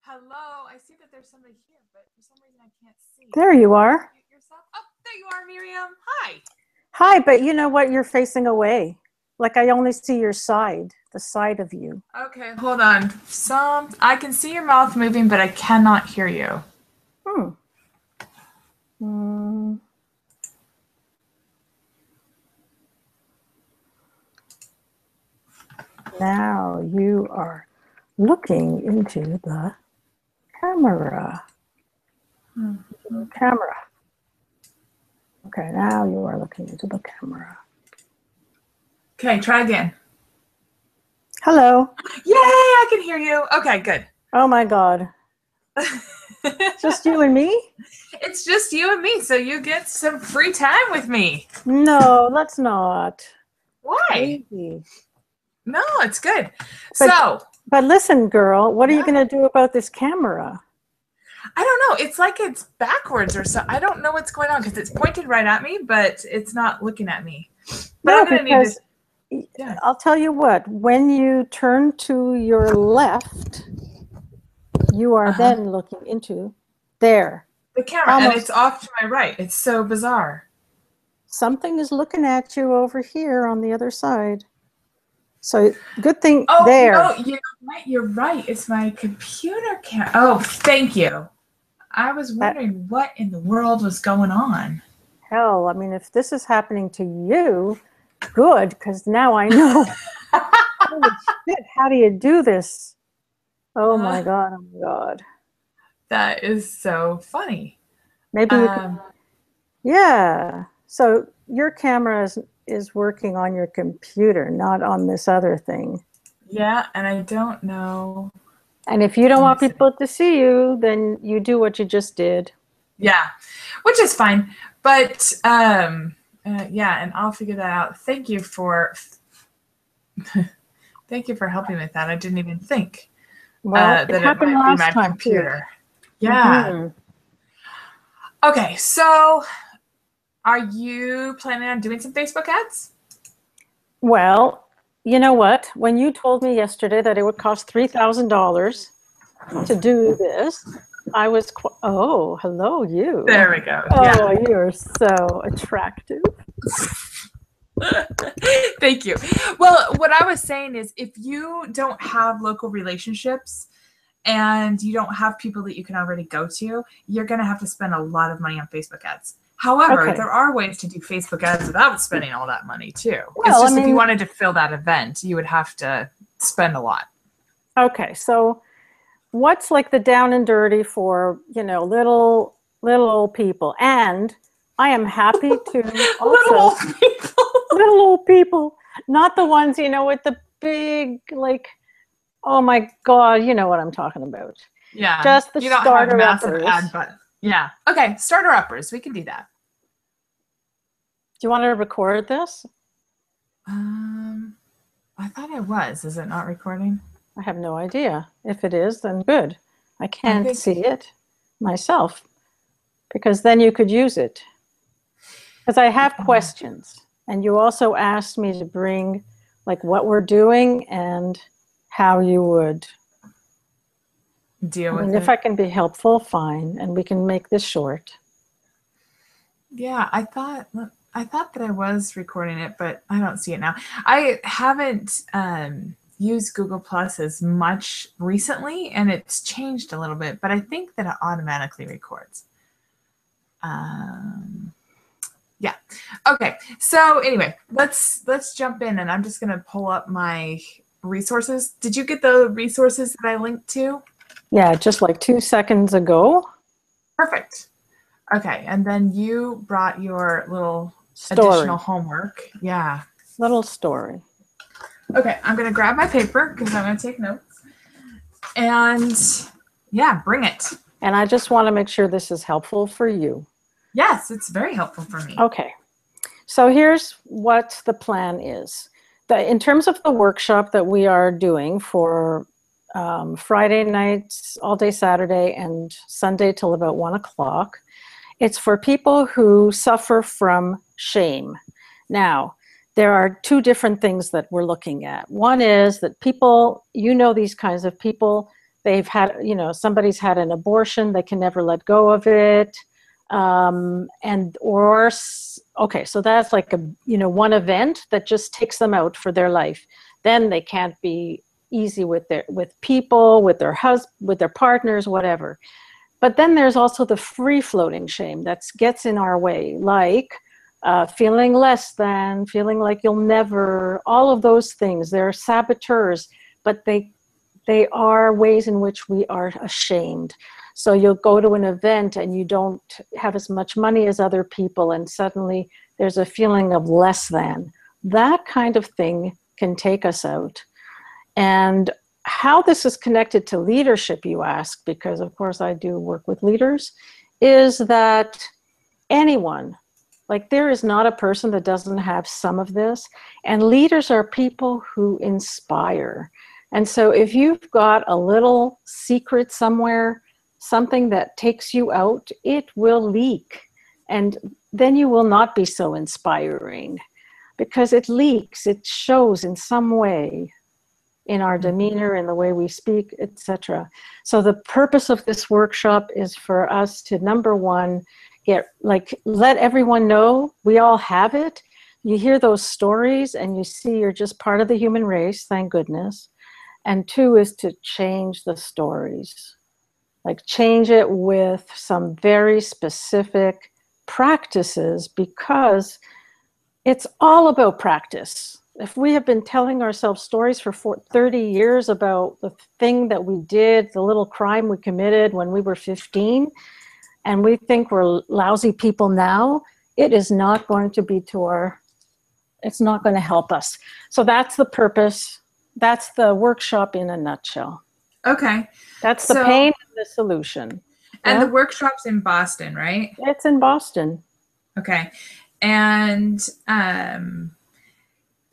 Hello. I see that there's somebody here, but for some reason I can't see. There you are. Yourself? Oh, there you are, Miriam. Hi. Hi, but you know what? You're facing away. Like I only see your side, the side of you. Okay, hold on. I can see your mouth moving, but I cannot hear you. Hmm. Hmm. Now you are looking into the camera. Camera. Okay, now you are looking into the camera. Okay, try again. Hello. Yay, I can hear you. Okay, good. Oh my God. Just you and me? It's just you and me, so you get some free time with me. No, let's not. Why? Crazy. No, it's good. But listen, girl, what are you Yeah. going to do about this camera? I don't know. It's like it's backwards or so. I don't know what's going on because it's pointed right at me, but it's not looking at me. But No, I'm gonna need because to. Yeah. I'll tell you what, when you turn to your left, you are then looking into there. The camera, and it's Almost off to my right. It's so bizarre. something is looking at you over here on the other side. So good thing Oh, there. no, you know what? You're right. It's my computer camera. Oh, thank you. I was wondering what in the world was going on. Hell, I mean, if this is happening to you, good, because now I know. Holy shit, how do you do this? Oh my God, oh my God. That is so funny. Maybe you could, yeah. So your camera is working on your computer, not on this other thing. Yeah, and I don't know. And if you don't want people to see you, then you do what you just did. Yeah, which is fine. But yeah, and I'll figure that out. Thank you for helping with that. I didn't even think Well, that it might be my computer. Too. Yeah. Mm-hmm. Okay, so are you planning on doing some Facebook ads? Well, you know what? When you told me yesterday that it would cost $3,000 to do this, I was, oh, hello, you. There we go. Oh, yeah. You're so attractive. Thank you. Well, what I was saying is if you don't have local relationships and you don't have people that you can already go to, you're going to have to spend a lot of money on Facebook ads. However, there are ways to do Facebook ads without spending all that money too. Well, it's just if you wanted to fill that event, you would have to spend a lot. Okay, so what's like the down and dirty for, you know, little old people? And I am happy to also little old people, not the ones, you know, with the big, like, oh my God, you know what I'm talking about. Yeah. Just the starter uppers. Ad button. Yeah. Okay, starter uppers. We can do that. Do you want to record this? I thought I was. Is it not recording? I have no idea. If it is, then good. I can't see it myself because then you could use it. Because I have questions. And you also asked me to bring like what we're doing and how you would deal with it. If I can be helpful, fine. And we can make this short. Yeah, I thought that I was recording it, but I don't see it now. I haven't used Google Plus as much recently, and it's changed a little bit, but I think that it automatically records. Yeah. Okay. So anyway, let's jump in, and I'm just going to pull up my resources. Did you get the resources that I linked to? Yeah, just like 2 seconds ago. Perfect. Okay, and then you brought your little additional homework. Yeah. Little story. Okay, I'm going to grab my paper because I'm going to take notes. And yeah, bring it. And I just want to make sure this is helpful for you. Yes, it's very helpful for me. Okay. So here's what the plan is. In terms of the workshop that we are doing for Friday nights, all day Saturday, and Sunday till about 1 o'clock, it's for people who suffer from shame. Now, there are 2 different things that we're looking at. One is that people, you know, these kinds of people, they've had, somebody's had an abortion, they can never let go of it. Okay, so that's like one event that just takes them out for their life. Then they can't be easy with people, with their partners, whatever. But then there's also the free floating shame that gets in our way, like feeling less than, feeling like you'll never, all of those things. They're saboteurs, but they are ways in which we are ashamed. So you'll go to an event and you don't have as much money as other people, and suddenly there's a feeling of less than. That kind of thing can take us out. And how this is connected to leadership, you ask, because of course I do work with leaders, is that anyone, like there is not a person that doesn't have some of this. And leaders are people who inspire. And so if you've got a little secret somewhere, something that takes you out, it will leak. And then you will not be so inspiring because it leaks, it shows in some way in our demeanor, in the way we speak, etc. So the purpose of this workshop is for us to, number one, let everyone know we all have it. You hear those stories and you see you're just part of the human race, thank goodness. And two is to change the stories. Like change it with some very specific practices, because it's all about practice. If we have been telling ourselves stories for 30 years about the thing that we did, the little crime we committed when we were 15, and we think we're lousy people now, it is not going to be it's not going to help us. So that's the purpose. That's the workshop in a nutshell. Okay. That's the pain and the solution. And the workshop's in Boston, right? It's in Boston. Okay. And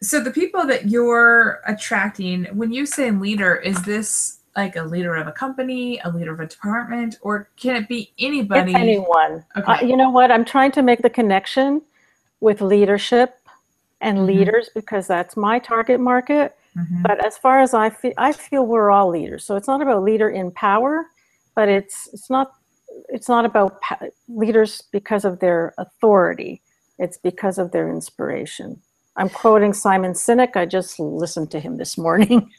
so the people that you're attracting, when you say leader, is this like a leader of a company, a leader of a department, or can it be anybody? It's anyone. Okay. You know what? I'm trying to make the connection with leadership and leaders because that's my target market. But as far as I feel we're all leaders. So it's not about leader in power, but it's not about leaders because of their authority. It's because of their inspiration. I'm quoting Simon Sinek. I just listened to him this morning.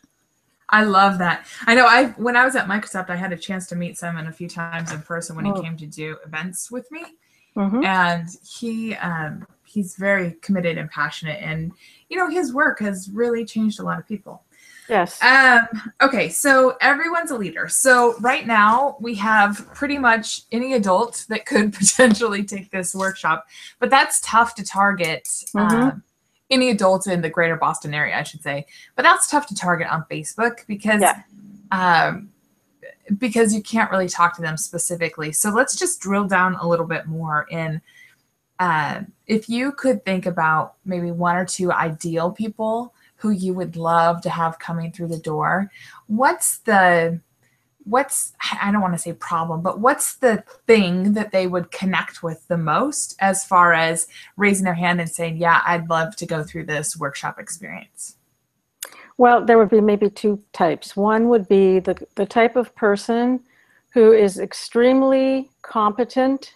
I love that. I know when I was at Microsoft, I had a chance to meet Simon a few times in person when he came to do events with me. And he's very committed and passionate, and his work has really changed a lot of people. Yes. Okay, so everyone's a leader. So right now we have pretty much any adult that could potentially take this workshop, but that's tough to target. Any adults in the greater Boston area, I should say, but that's tough to target on Facebook because you can't really talk to them specifically. So let's just drill down a little bit more in if you could think about maybe one or two ideal people who you would love to have coming through the door. I don't want to say problem, but what's the thing that they would connect with the most as far as raising their hand and saying, yeah, I'd love to go through this workshop experience? Well, there would be maybe two types. One would be the type of person who is extremely competent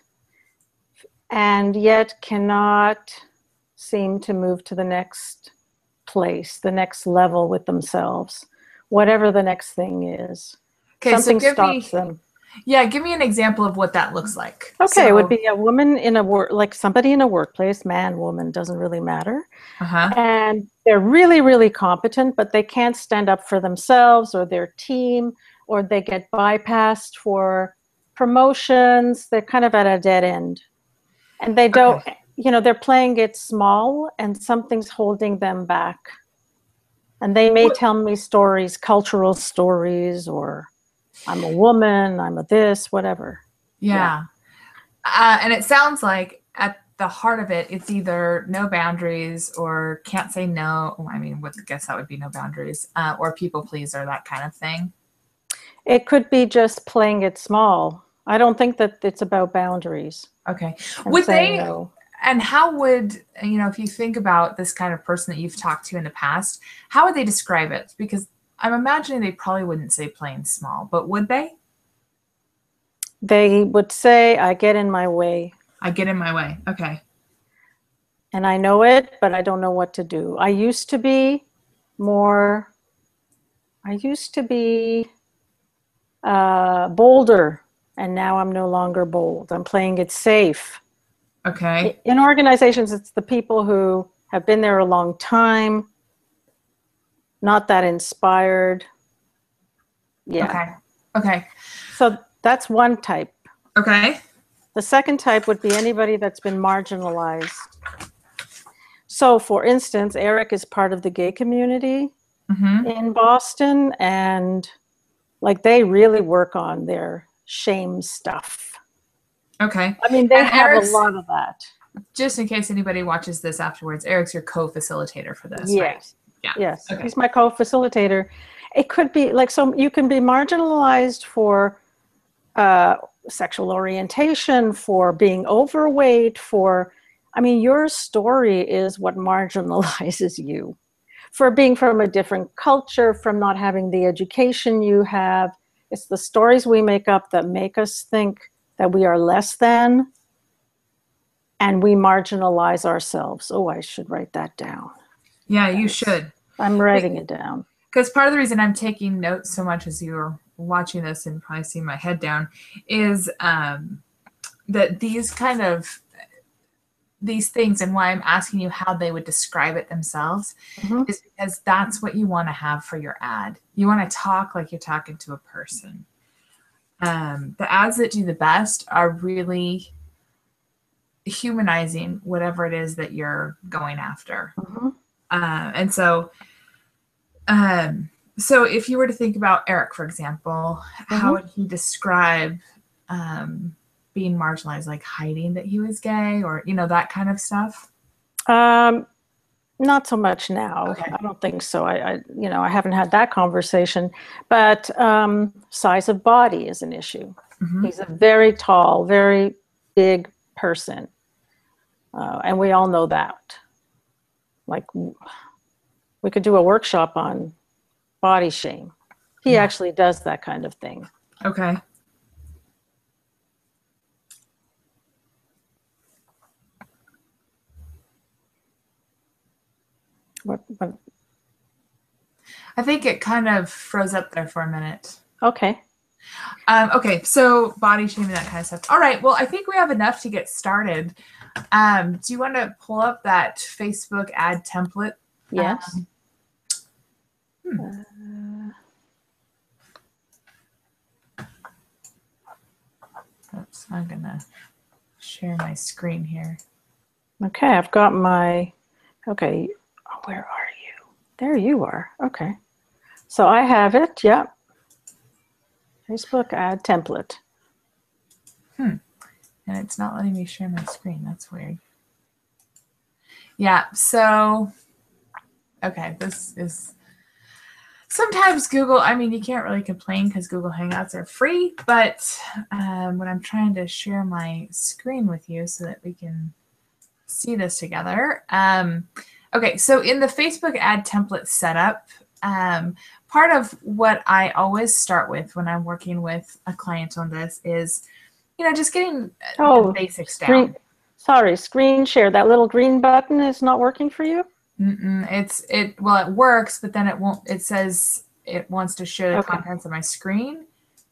and yet cannot seem to move to the next place, the next level with themselves, whatever the next thing is. Okay, something stops them. Yeah, give me an example of what that looks like. Okay, it would be a woman in somebody in a workplace, man, woman, doesn't really matter. And they're really, really competent, but they can't stand up for themselves or their team, or they get bypassed for promotions. They're kind of at a dead end. And they don't, they're playing it small and something's holding them back. And they may tell me stories, cultural stories, or I'm a woman, I'm a this, whatever. Yeah. And it sounds like at the heart of it, it's either no boundaries or can't say no. I mean, I guess that would be no boundaries, or people pleaser, that kind of thing. It could be just playing it small. I don't think that it's about boundaries. Okay. And how would, if you think about this kind of person that you've talked to in the past, how would they describe it? Because I'm imagining they probably wouldn't say plain small, but would they? They would say, I get in my way. I get in my way. Okay. And I know it, but I don't know what to do. I used to be bolder, and now I'm no longer bold. I'm playing it safe. Okay. In organizations, it's the people who have been there a long time, not that inspired. Yeah. Okay. Okay. So that's one type. Okay. The second type would be anybody that's been marginalized. So, for instance, Eric is part of the gay community in Boston, and like they really work on their shame stuff. Okay. I mean, they And have Eric's, a lot of that. just in case anybody watches this afterwards, Eric's your co-facilitator for this, Yes. right? Yeah. Yes. Okay. He's my co-facilitator. It could be like, so you can be marginalized for sexual orientation, for being overweight, I mean, your story is what marginalizes you. For being from a different culture, from not having the education you have. It's the stories we make up that make us think that we are less than, and we marginalize ourselves. Oh, I should write that down. Yeah, you should. I'm writing it down. Because part of the reason I'm taking notes so much as you're watching this and probably seeing my head down is that these things, and why I'm asking you how they would describe it themselves, is because that's what you want to have for your ad. You want to talk like you're talking to a person. The ads that do the best are really humanizing whatever it is that you're going after. And so if you were to think about Eric, for example, how would he describe being marginalized, like hiding that he was gay, or that kind of stuff? Not so much now. Okay. I don't think so. I haven't had that conversation. But size of body is an issue. He's a very tall, very big person, and we all know that. Like, we could do a workshop on body shame. He actually does that kind of thing. Okay. What? I think it kind of froze up there for a minute. Okay. Okay, so body shaming, that kind of stuff. All right, well, I think we have enough to get started. Do you want to pull up that Facebook ad template? Yes. Oops, I'm going to share my screen here. Okay, I've got my, okay, where are you? There you are. Okay. So I have it, yep. Facebook ad template. And it's not letting me share my screen. That's weird. Yeah, so, okay, this is, sometimes Google, I mean, you can't really complain because Google Hangouts are free, but when I'm trying to share my screen with you so that we can see this together. Okay, so in the Facebook ad template setup, part of what I always start with when I'm working with a client on this is, just getting the basics down. Sorry, screen share. That little green button is not working for you? Well, it works, but then it won't. It says it wants to share the contents of my screen.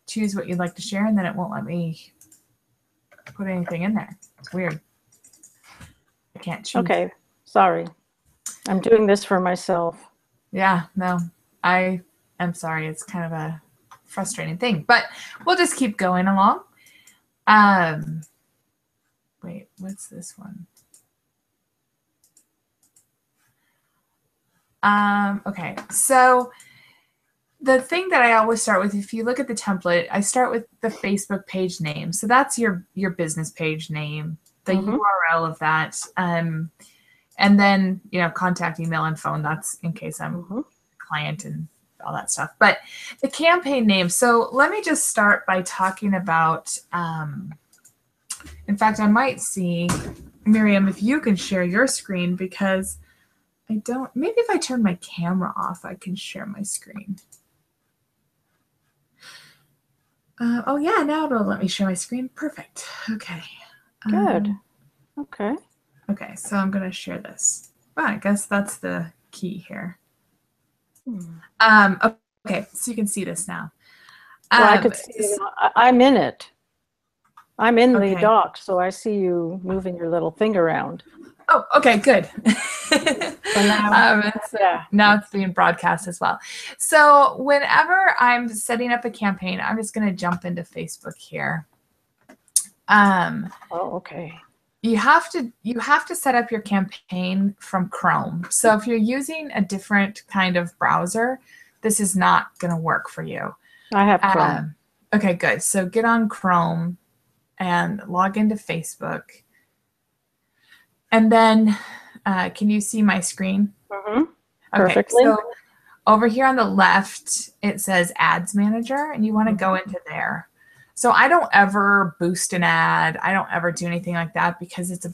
Choose what you'd like to share, and then it won't let me put anything in there. It's weird. I can't choose. Okay, sorry. I'm doing this for myself. Yeah, no, I am sorry. It's kind of a frustrating thing, but we'll just keep going along. Wait, what's this one? Okay, so the thing that I always start with, if you look at the template, I start with the Facebook page name. So that's your business page name, the URL of that. And then, contact, email, and phone. That's in case I'm a client and all that stuff. But the campaign name. So let me just start by talking about, in fact, I might see, Miriam, if you can share your screen, because I don't, maybe if I turn my camera off, I can share my screen. Oh yeah, now it'll let me share my screen. Perfect. Okay. Good. Okay. Okay, so I'm going to share this. Well, I guess that's the key here. Okay, so you can see this now. Well, I could see it. I'm in it. I'm in the dock, so I see you moving your little thing around. Oh, okay, good. So now, now it's being broadcast as well. So whenever I'm setting up a campaign, I'm just going to jump into Facebook here. Oh, okay. You have to set up your campaign from Chrome. So if you're using a different kind of browser, this is not going to work for you. I have Chrome. Okay, good. So get on Chrome and log into Facebook. And then, can you see my screen? Mm-hmm. Perfectly. Okay, so over here on the left, it says Ads Manager, and you want to go into there. So I don't ever boost an ad. I don't ever do anything like that because it's a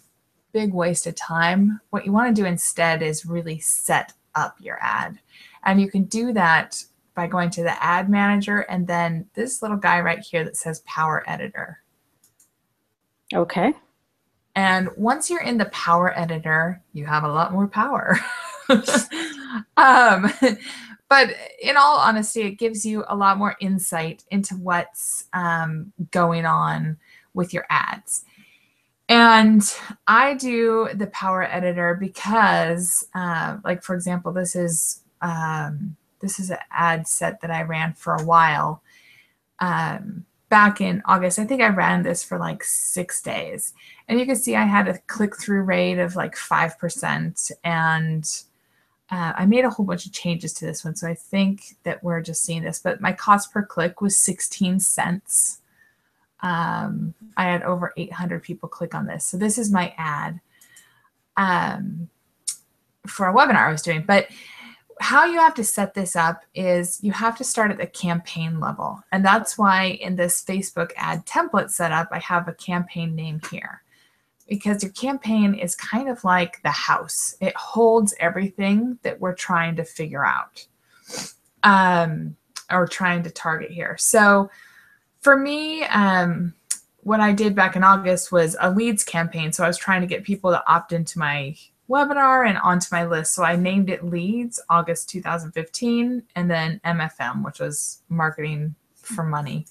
big waste of time. What you want to do instead is really set up your ad. And you can do that by going to the Ad Manager and then this little guy right here that says Power Editor. Okay. And once you're in the Power Editor, you have a lot more power. But in all honesty, it gives you a lot more insight into what's going on with your ads. And I do the Power Editor because, like for example, this is an ad set that I ran for a while back in August. I think I ran this for like 6 days, and you can see I had a click-through rate of like 5%, and I made a whole bunch of changes to this one, so I think that we're just seeing this. But my cost per click was 16 cents. I had over 800 people click on this. So this is my ad for a webinar I was doing. But how you have to set this up is you have to start at the campaign level. And that's why in this Facebook ad template setup, I have a campaign name here. Because your campaign is kind of like the house. It holds everything that we're trying to figure out or trying to target here. So for me, what I did back in August was a leads campaign. So I was trying to get people to opt into my webinar and onto my list. So I named it Leads August 2015, and then MFM, which was Marketing for Money.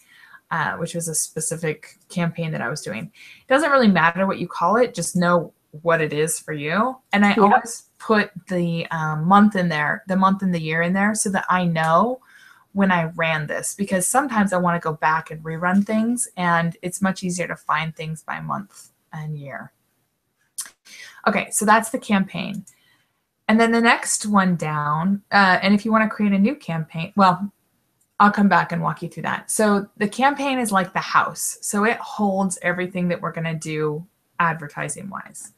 Which was a specific campaign that I was doing. It doesn't really matter what you call it, just know what it is for you. And I always put the month in there, the month and the year in there so that I know when I ran this, because sometimes I want to go back and rerun things, and it's much easier to find things by month and year. Okay, so that's the campaign. And then the next one down, and if you want to create a new campaign, well, I'll come back and walk you through that. So the campaign is like the house. So it holds everything that we're going to do advertising wise.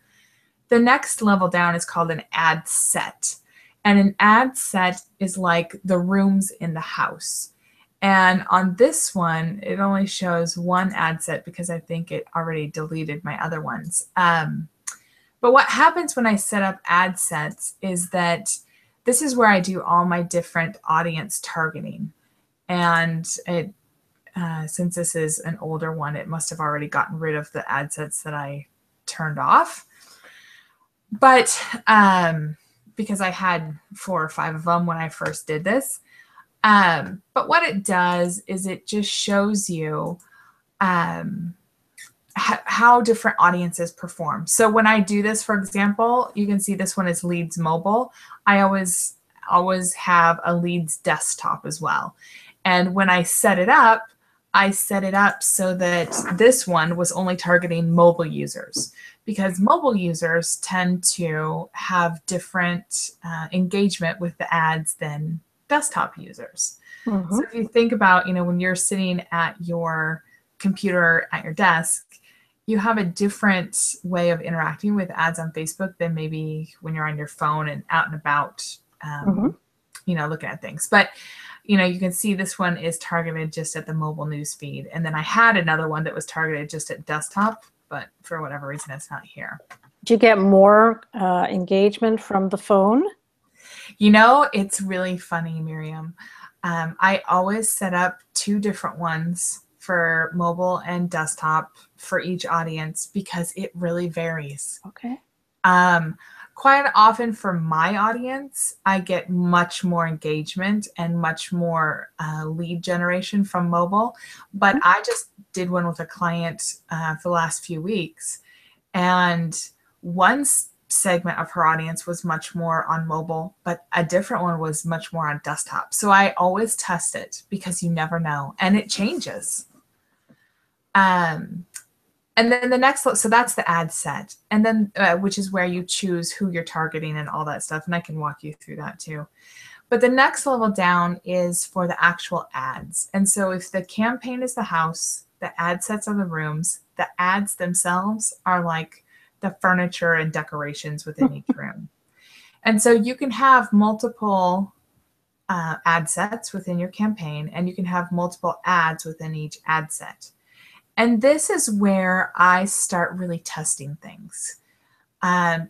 The next level down is called an ad set. And an ad set is like the rooms in the house. And on this one, it only shows one ad set because I think it already deleted my other ones. But what happens when I set up ad sets is that this is where I do all my different audience targeting. And it, since this is an older one, it must have already gotten rid of the ad sets that I turned off. But because I had 4 or 5 of them when I first did this. But what it does is it just shows you how different audiences perform. So when I do this, for example, you can see this one is Leads Mobile. I always have a Leads desktop as well. And when I set it up so that this one was only targeting mobile users, because mobile users tend to have different engagement with the ads than desktop users. Mm-hmm. So if you think about, when you're sitting at your computer at your desk, you have a different way of interacting with ads on Facebook than maybe when you're on your phone and out and about, looking at things. But you can see this one is targeted just at the mobile news feed. And then I had another one that was targeted just at desktop, but for whatever reason, it's not here. Do you get more engagement from the phone? You know, it's really funny, Miriam. I always set up 2 different ones for mobile and desktop for each audience because it really varies. Okay. Um, Quite often for my audience, I get much more engagement and much more lead generation from mobile. But I just did one with a client for the last few weeks, and one segment of her audience was much more on mobile, but a different one was much more on desktop. So I always test it because you never know, and it changes. Um, and then the next, so that's the ad set, and then which is where you choose who you're targeting and all that stuff. And I can walk you through that too. But the next level down is for the actual ads. And so if the campaign is the house, the ad sets are the rooms, the ads themselves are like the furniture and decorations within each room. And so you can have multiple ad sets within your campaign, and you can have multiple ads within each ad set. And this is where I start really testing things.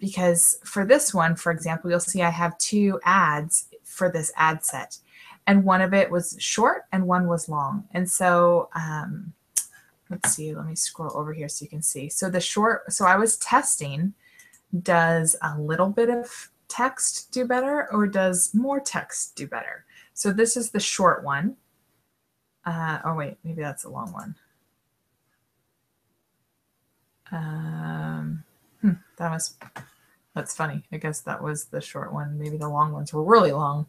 Because for this one, for example, you'll see I have 2 ads for this ad set. And one of it was short and one was long. And so let's see, let me scroll over here so you can see. So the short, so I was testing, does a little bit of text do better or does more text do better? So this is the short one. Oh wait, maybe that's a long one. That's funny. I guess that was the short one. Maybe the long ones were really long.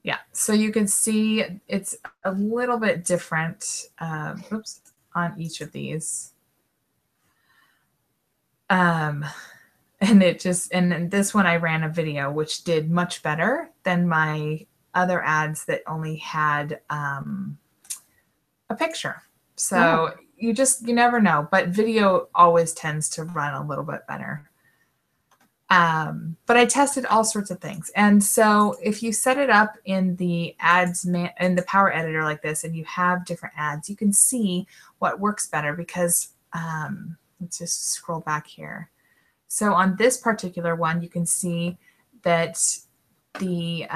Yeah, so you can see it's a little bit different, oops, on each of these. And it just, and this one I ran a video, which did much better than my other ads that only had a picture. So you never know, but video always tends to run a little bit better. But I tested all sorts of things. And so if you set it up in the ads in the Power Editor like this, and you have different ads, you can see what works better because let's just scroll back here. So on this particular one, you can see that the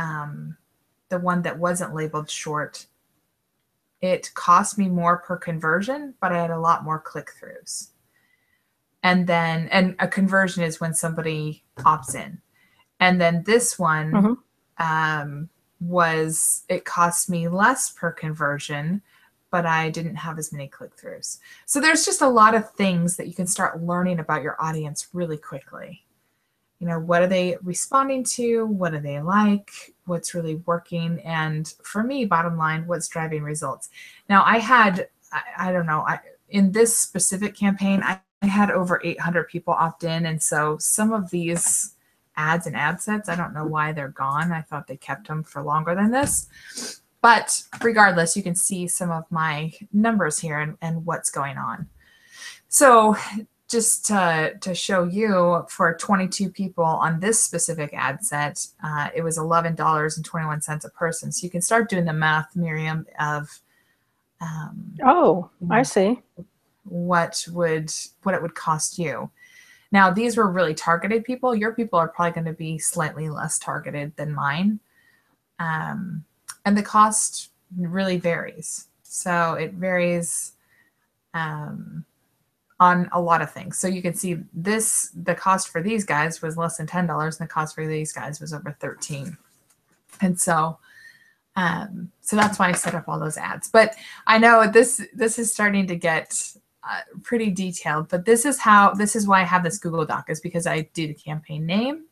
one that wasn't labeled short, it cost me more per conversion, but I had a lot more click-throughs. And a conversion is when somebody opts in. And then this one it cost me less per conversion, but I didn't have as many click-throughs. So there's just a lot of things that you can start learning about your audience really quickly. You know, what are they responding to? What do they like? What's really working? And for me, bottom line, what's driving results? Now I don't know, in this specific campaign, I had over 800 people opt in. And so some of these ads and ad sets, I don't know why they're gone. I thought they kept them for longer than this. But regardless, you can see some of my numbers here and what's going on. So just to show you, for 22 people on this specific ad set, it was $11.21 a person. So you can start doing the math, Miriam, of I see. what it would cost you. Now, these were really targeted people. Your people are probably going to be slightly less targeted than mine. And the cost really varies. So it varies on a lot of things. So you can see the cost for these guys was less than $10, and the cost for these guys was over $13. And so that's why I set up all those ads. But I know this is starting to get pretty detailed, but this is why I have this Google Doc, is because I do the campaign name,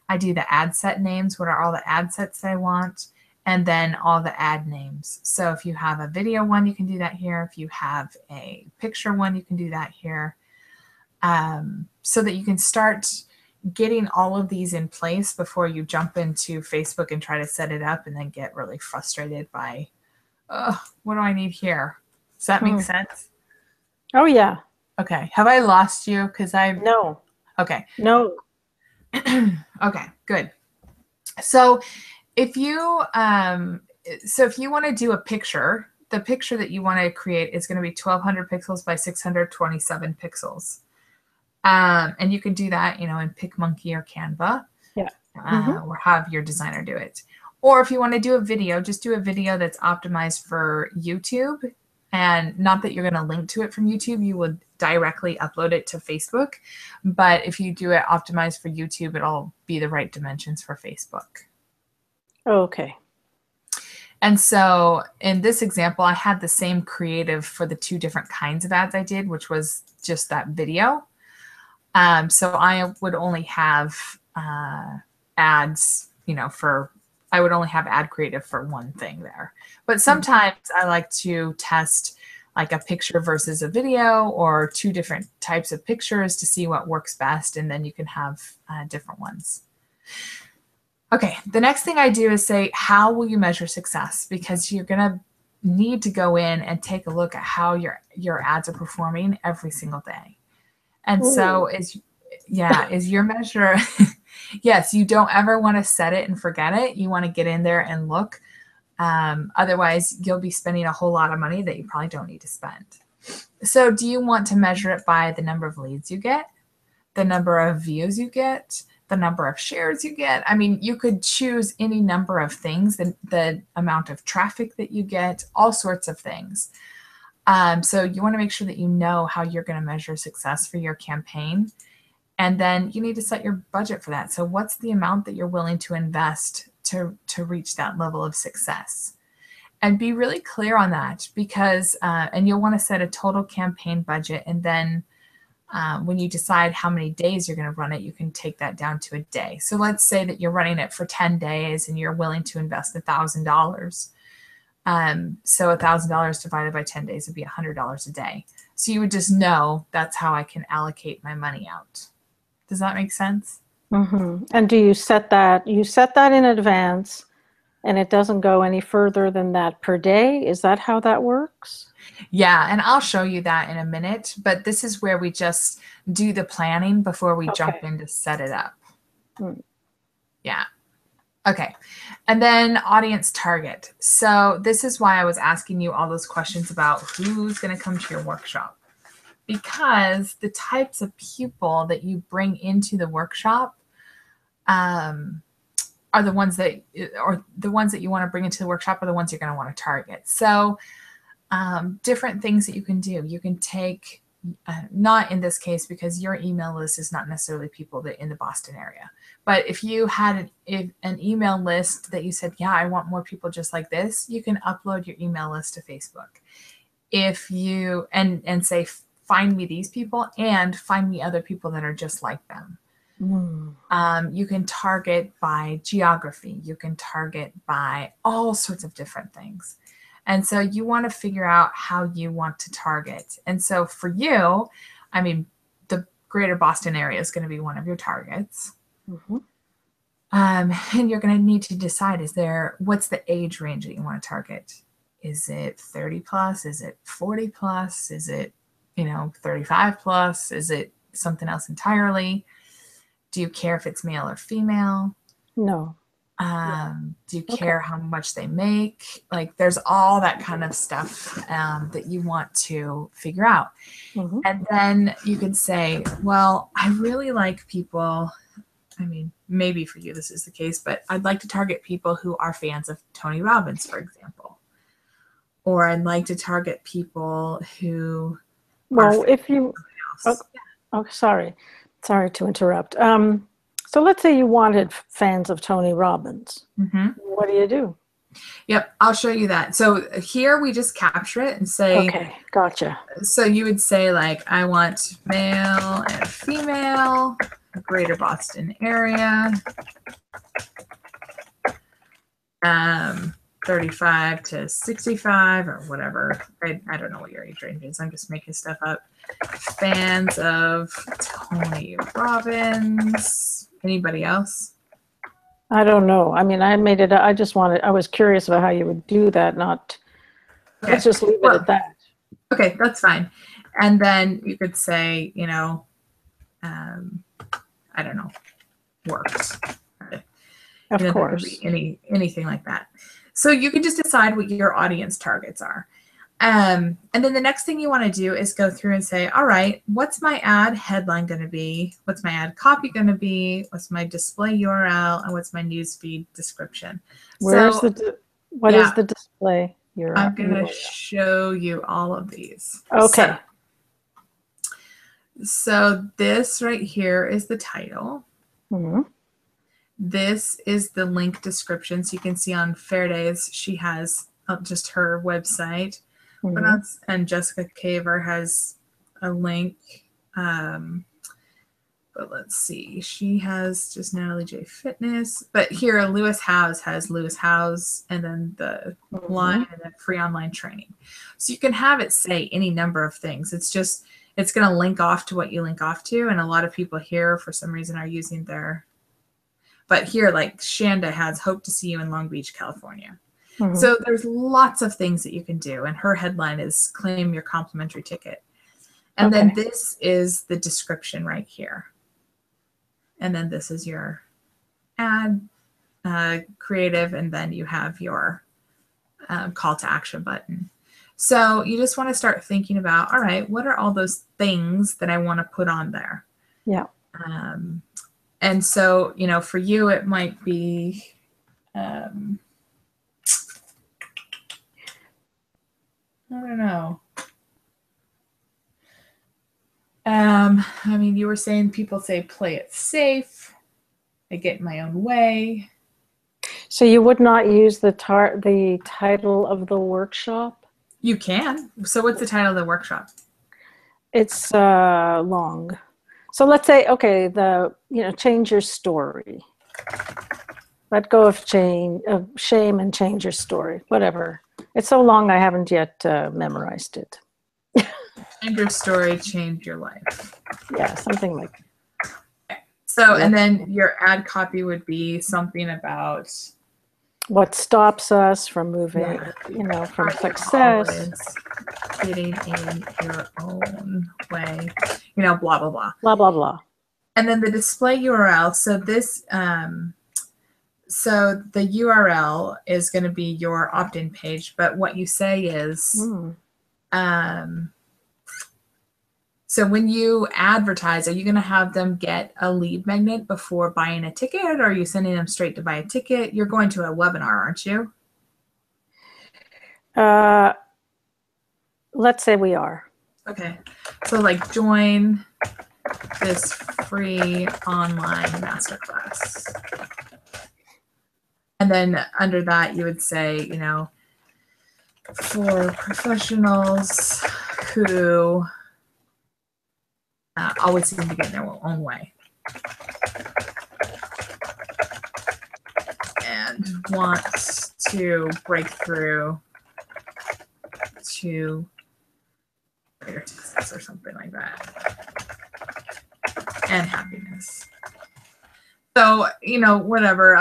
I do the ad set names, what are all the ad sets I want, and then all the ad names. So if you have a video one, you can do that here. If you have a picture one, you can do that here. So that you can start getting all of these in place before you jump into Facebook and try to set it up and then get really frustrated by, what do I need here? Does that make sense? Oh, yeah. Okay. Have I lost you? No. Okay. No. Okay, good. So if you want to do a picture the picture that you want to create is going to be 1200 pixels by 627 pixels. And you can do that, in PicMonkey or Canva, Yeah. or have your designer do it. Or if you want to do a video, just do a video that's optimized for YouTube. And not that you're going to link to it from YouTube, you would directly upload it to Facebook. But if you do it optimized for YouTube, it'll be the right dimensions for Facebook. Okay. And so in this example, I had the same creative for the 2 different kinds of ads I did, which was just that video. So I would only have ads, I would only have ad creative for one thing there. But sometimes I like to test like a picture versus a video, or 2 different types of pictures to see what works best. And then you can have different ones. Okay, the next thing I do is say, how will you measure success? Because you're going to need to go in and take a look at how your ads are performing every single day. And so is your measure, yes, you don't ever want to set it and forget it. You want to get in there and look. Otherwise, you'll be spending a whole lot of money that you probably don't need to spend. So do you want to measure it by the number of leads you get, the number of views you get, the number of shares you get? I mean, you could choose any number of things, the amount of traffic that you get, all sorts of things. So you want to make sure that you know how you're going to measure success for your campaign. And then you need to set your budget for that. So what's the amount that you're willing to invest to reach that level of success? And be really clear on that, because, and you'll want to set a total campaign budget. And then when you decide how many days you're going to run it, you can take that down to a day. So let's say that you're running it for 10 days and you're willing to invest $1,000. So $1,000 divided by 10 days would be $100 a day. So you would just know that's how I can allocate my money out. Does that make sense? Mm-hmm. And do you set that in advance, and it doesn't go any further than that per day? Is that how that works? Yeah, and I'll show you that in a minute, but this is where we just do the planning before we jump in to set it up. Yeah. Okay. And then audience target. So this is why I was asking you all those questions about who's going to come to your workshop, because the types of people that you bring into the workshop are the ones that, or the ones that you want to bring into the workshop are the ones you're going to want to target. So different things that you can do. You can take, not in this case, because your email list is not necessarily people that in the Boston area. But if you had an email list that you said, yeah, I want more people just like this, you can upload your email list to Facebook. If you, and say, find me these people and find me other people that are just like them. You can target by geography. You can target by all sorts of different things. And so you want to figure out how you want to target. And so for you, I mean, the greater Boston area is going to be one of your targets. And you're going to need to decide, what's the age range that you want to target? Is it 30 plus? Is it 40 plus? Is it, 35 plus? Is it something else entirely? Do you care if it's male or female? No. Do you care how much they make? Like, there's all that kind of stuff that you want to figure out. And then you could say, well, I really like people. I mean, maybe for you this is the case, but I'd like to target people who are fans of Tony Robbins, for example. Or I'd like to target people who Well, if you, sorry to interrupt. So let's say you wanted fans of Tony Robbins. What do you do? Yep, I'll show you that. So here we just capture it and say, okay, gotcha. So you would say, like, I want male and female, greater Boston area, 35 to 65 or whatever. I don't know what your age range is. I'm just making stuff up. Fans of Tony Robbins. Anybody else? I don't know. I mean, I made it. I was curious about how you would do that. Let's just leave it at that. Okay, that's fine. And then you could say, I don't know, works. Of course. Anything like that. So you can just decide what your audience targets are. And then the next thing you want to do is go through and say, all right, what's my ad headline going to be? What's my ad copy going to be? What's my display URL? And what's my newsfeed description? Where's So what is the display URL? I'm going to show you all of these. Okay. So this right here is the title. Mm-hmm. This is the link description. So you can see on Fair Days, she has just her website. Mm-hmm. And Jessica Caver has a link. But let's see. She has just Natalie J Fitness. But here, Lewis Howes has Lewis Howes and then the line and then free online training. So you can have it say any number of things. It's going to link off to what you link off to. And a lot of people here, for some reason, are using their. But here, like Shanda has hope to see you in Long Beach, California. Mm-hmm. So there's lots of things that you can do. And her headline is claim your complimentary ticket. And then this is the description right here. And then this is your ad creative. And then you have your call to action button. So you just want to start thinking about, all right, what are all those things that I want to put on there? Yeah. And so, for you, it might be, I don't know. I mean, you were saying people say play it safe. I get in my own way. So you would not use the title of the workshop? You can. So what's the title of the workshop? It's long. So let's say, okay, change your story. Let go of shame and change your story, whatever. It's so long I haven't yet memorized it. Change your story, change your life. Yeah, something like that. So, and then your ad copy would be something about what stops us from moving, from success. Getting in your own way, blah, blah, blah. Blah, blah, blah. And then the display URL. So this, so the URL is going to be your opt-in page, but what you say is, so when you advertise, are you going to have them get a lead magnet before buying a ticket, or are you sending them straight to buy a ticket? You're going to a webinar, aren't you? Let's say we are. Okay. So like join this free online masterclass. And then under that, you would say, for professionals who always seem to get in their own way and want to break through to greater success or something like that, and happiness. So, whatever.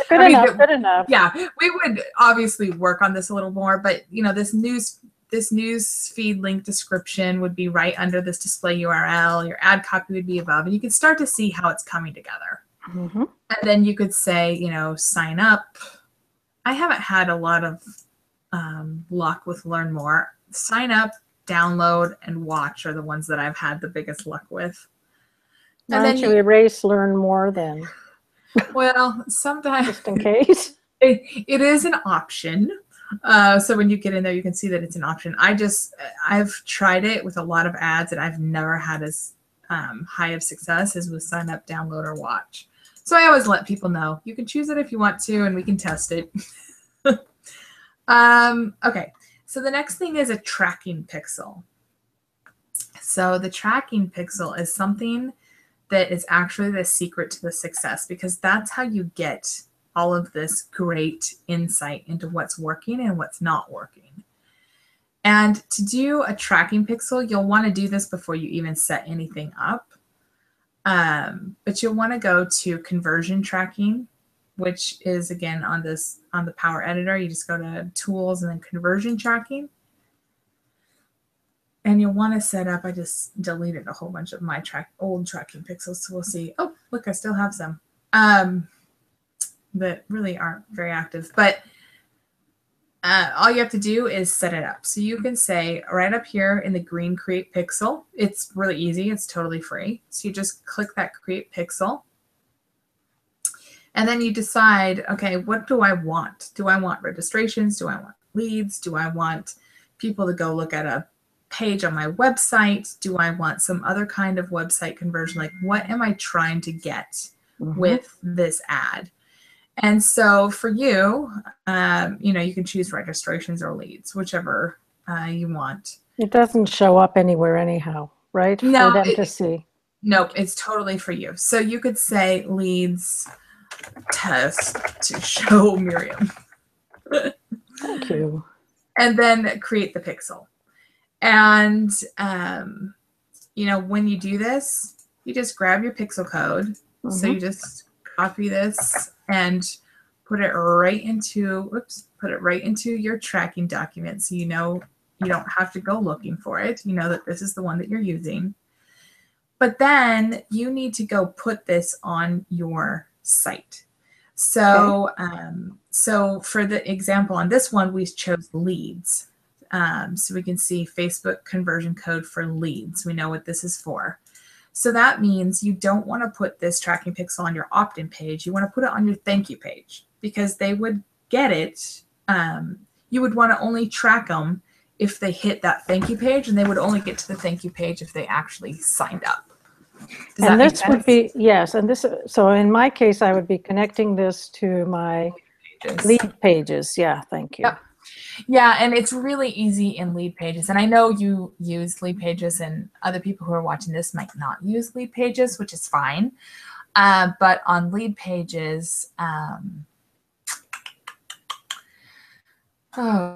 Good enough. Yeah, we would obviously work on this a little more, but this news feed link description would be right under this display URL. Your ad copy would be above, and you can start to see how it's coming together. Mm-hmm. And then you could say, sign up. I haven't had a lot of luck with Learn More. Sign up, download, and watch are the ones that I've had the biggest luck with. Why don't you erase Learn More then? Well, sometimes. Just in case. It is an option. So when you get in there, you can see that it's an option. I've tried it with a lot of ads, and I've never had as high of success as with sign up, download, or watch. So I always let people know you can choose it if you want to, and we can test it. Okay. So the next thing is a tracking pixel. So the tracking pixel is something that is actually the secret to the success, because that's how you get all of this great insight into what's working and what's not working. And to do a tracking pixel, you'll want to do this before you even set anything up. But you'll want to go to conversion tracking, which is again on the Power Editor. You just go to tools and then conversion tracking. And you'll want to set up, I just deleted a whole bunch of my old tracking pixels. So we'll see. Oh, look, I still have some that really aren't very active. But all you have to do is set it up. So you can say right up here in the green create pixel, it's really easy. It's totally free. So you just click that create pixel. And then you decide, okay, what do I want? Do I want registrations? Do I want leads? Do I want people to go look at a page on my website? Do I want some other kind of website conversion? Like, what am I trying to get with this ad? And so for you, you know, you can choose registrations or leads, whichever you want. It doesn't show up anywhere anyhow, right? No, For them to see. Nope, it's totally for you. So you could say leads test to show Miriam. Thank you. And then create the pixel. And, you know, when you do this, you just grab your pixel code. So you just copy this and put it right into, put it right into your tracking document. So you know, you don't have to go looking for it. You know that this is the one that you're using. But then you need to go put this on your site. So, so for the example on this one, we chose leads. So we can see Facebook conversion code for leads. We know what this is for. So that means you don't want to put this tracking pixel on your opt-in page. You want to put it on your thank you page because they would get it. You would want to only track them if they hit that thank you page, and they would only get to the thank you page if they actually signed up. Does And that this would be, yes, and this, so in my case, I would be connecting this to my lead pages. Yeah, thank you. Yep. Yeah, and it's really easy in lead pages. And I know you use lead pages, and other people who are watching this might not use lead pages, which is fine. But on lead pages, oh,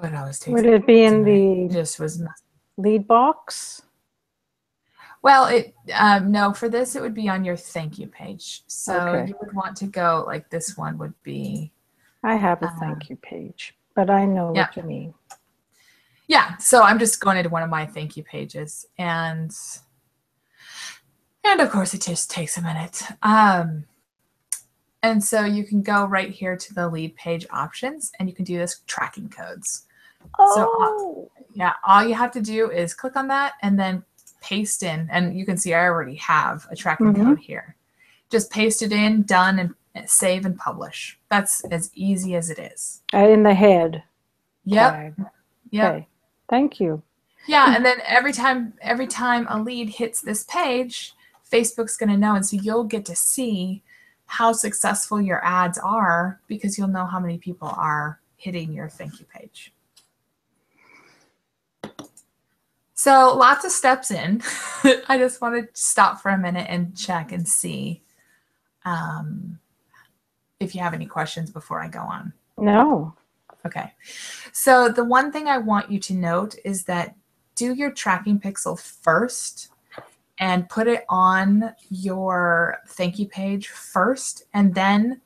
it always takes. Would it be in the just was lead box? Well, it no, for this it would be on your thank you page. So you would want to go like this one would be. I have a thank you page, but I know what you mean. Yeah, so I'm just going into one of my thank you pages, and of course it just takes a minute. And so you can go right here to the lead page options, and you can do this tracking codes. Oh. So yeah, all you have to do is click on that and then paste in, and you can see I already have a tracking code here. Just paste it in, done, and save and publish. That's as easy as it is. In the head. Yep. Yep. Okay. Thank you. Yeah, and then every time a lead hits this page, Facebook's going to know, and so you'll get to see how successful your ads are because you'll know how many people are hitting your thank you page. So lots of steps in. I just want to stop for a minute and check and see if you have any questions before I go on. No. Okay. So the one thing I want you to note is that do your tracking pixel first and put it on your thank you page first, and then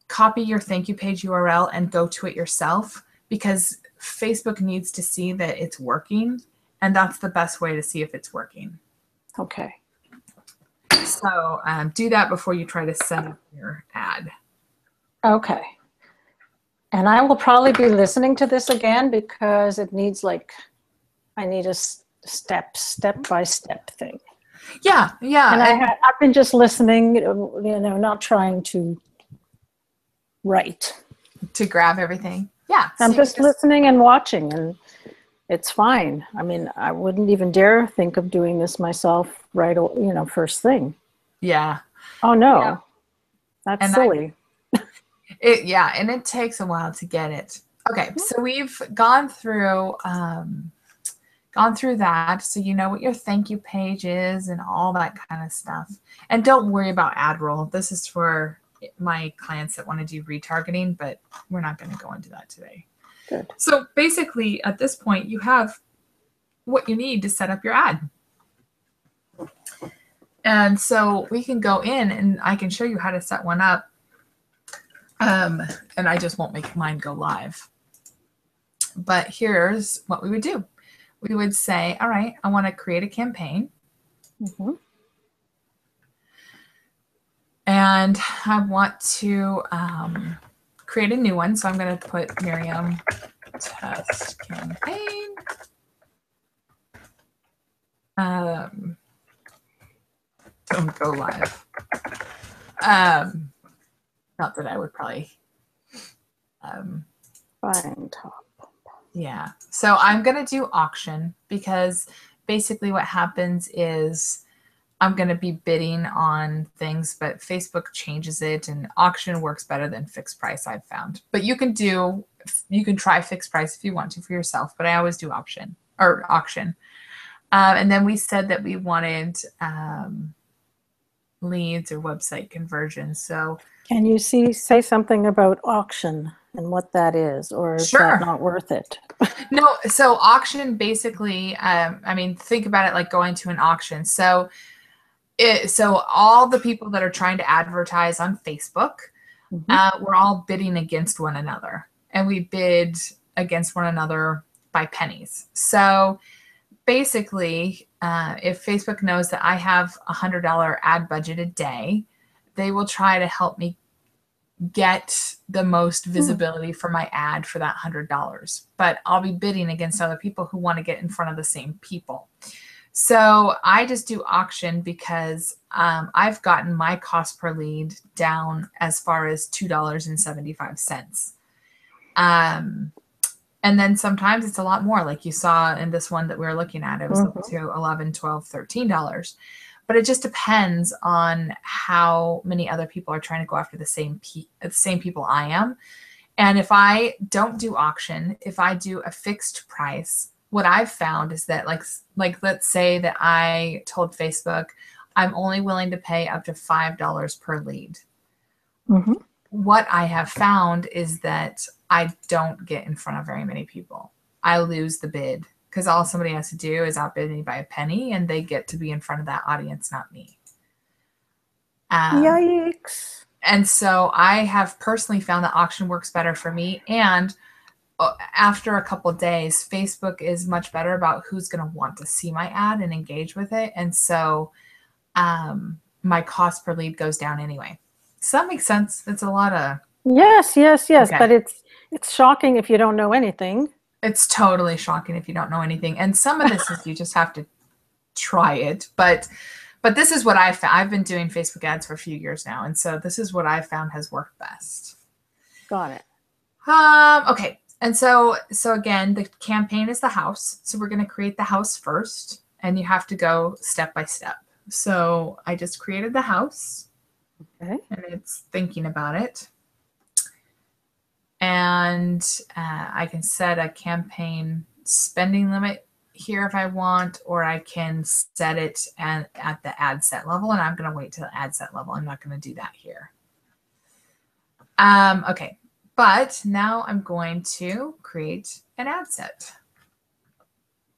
copy your thank you page URL and go to it yourself, because Facebook needs to see that it's working, and that's the best way to see if it's working. Okay. So do that before you try to set up your ad. Okay. And I will probably be listening to this again because it needs I need a step-by-step thing. Yeah, yeah. And I've been just listening, not trying to write. To grab everything. Yeah. I'm just listening and watching, and it's fine. I mean, I wouldn't even dare think of doing this myself first thing. Yeah. Oh, no. Yeah. That's silly. Yeah, and it takes a while to get it. Okay, so we've gone through that, so you know what your thank you page is and all that kind of stuff. And don't worry about ad roll. This is for my clients that want to do retargeting, but we're not going to go into that today. Good. So basically, at this point, you have what you need to set up your ad. And so we can go in and I can show you how to set one up. And I just won't make mine go live. But here's what we would do. We would say, all right, I want to create a campaign. And I want to create a new one. So I'm going to put Miriam test campaign. Don't go live. Not that I would probably. Find top. Yeah. So I'm going to do auction because basically what happens is I'm going to be bidding on things, but Facebook changes it, and auction works better than fixed price, I've found. But you can try fixed price if you want to for yourself, but I always do auction. And then we said that we wanted leads or website conversions. So can you say something about auction and what that is, or is that not worth it? No. So auction basically, I mean, think about it like going to an auction. So all the people that are trying to advertise on Facebook, we're all bidding against one another, and we bid against one another by pennies. So basically, if Facebook knows that I have $100 ad budget a day, they will try to help me get the most visibility for my ad for that $100. But I'll be bidding against other people who want to get in front of the same people. So I just do auction because I've gotten my cost per lead down as far as $2.75. And then sometimes it's a lot more, like you saw in this one that we were looking at. It was up to $11, $12, $13. But it just depends on how many other people are trying to go after the same people I am. And if I don't do auction, if I do a fixed price, what I've found is that like let's say that I told Facebook I'm only willing to pay up to $5 per lead. What I have found is that I don't get in front of very many people. I lose the bid because all somebody has to do is outbid me by a penny, and they get to be in front of that audience, not me. Yikes. And so I have personally found that auction works better for me. And after a couple of days, Facebook is much better about who's going to want to see my ad and engage with it. And so my cost per lead goes down anyway. Does that make sense? It's a lot of... Yes. Okay. But it's shocking if you don't know anything. It's totally shocking if you don't know anything. And some of this is you just have to try it. But this is what I found. I've been doing Facebook ads for a few years now. And so this is what I found has worked best. Got it. Okay. And so again, the campaign is the house. So we're going to create the house first, and you have to go step by step. So I just created the house. Okay. And it's thinking about it. And I can set a campaign spending limit here if I want, or I can set it at the ad set level, and I'm going to wait till the ad set level. I'm not going to do that here. Okay, but now I'm going to create an ad set.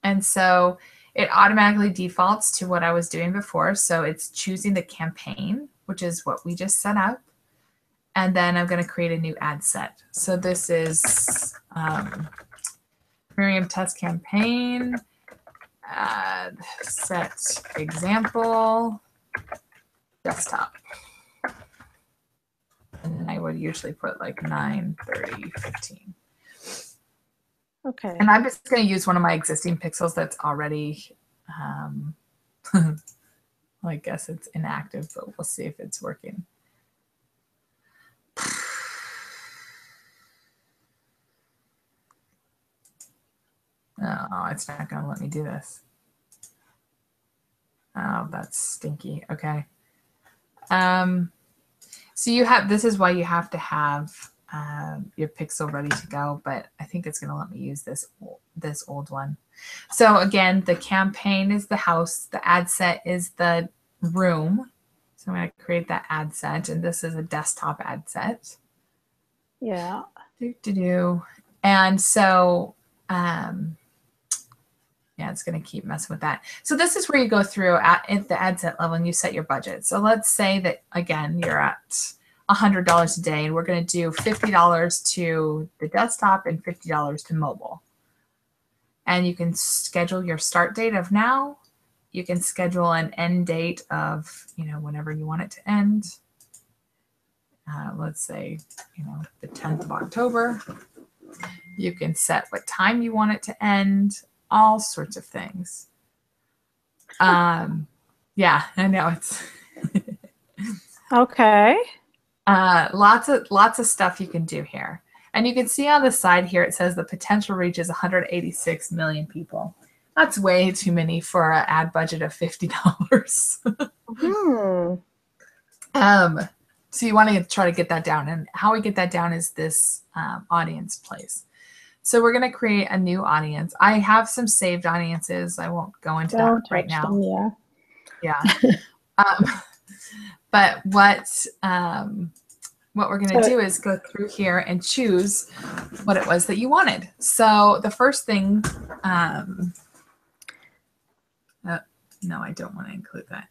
And so it automatically defaults to what I was doing before. So it's choosing the campaign, which is what we just set up. And then I'm going to create a new ad set. So this is Miriam test campaign, ad set example, desktop. And then I would usually put like 9, 30, 15. Okay. And I'm just going to use one of my existing pixels that's already, I guess it's inactive, but we'll see if it's working. Oh, it's not going to let me do this. Oh, that's stinky. Okay. So this is why you have to have your pixel ready to go, but I think it's going to let me use this old one. So again, the campaign is the house, the ad set is the room. So I'm going to create that ad set, and this is a desktop ad set. Yeah. And so, yeah, it's going to keep messing with that. So this is where you go through at the ad set level and you set your budget. So let's say that, again, you're at $100 a day, and we're going to do $50 to the desktop and $50 to mobile. And you can schedule your start date of now. You can schedule an end date of, whenever you want it to end. Let's say, the 10th of October. You can set what time you want it to end, all sorts of things. Yeah, I know it's Okay. lots of stuff you can do here. And you can see on the side here, it says the potential reach is 186 million people. That's way too many for an ad budget of $50. So you want to try to get that down. And how we get that down is this audience place. So we're going to create a new audience. I have some saved audiences. I won't go into that right now. Them, yeah. But what we're going to do is go through here and choose what it was that you wanted. So the first thing, no, I don't want to include that.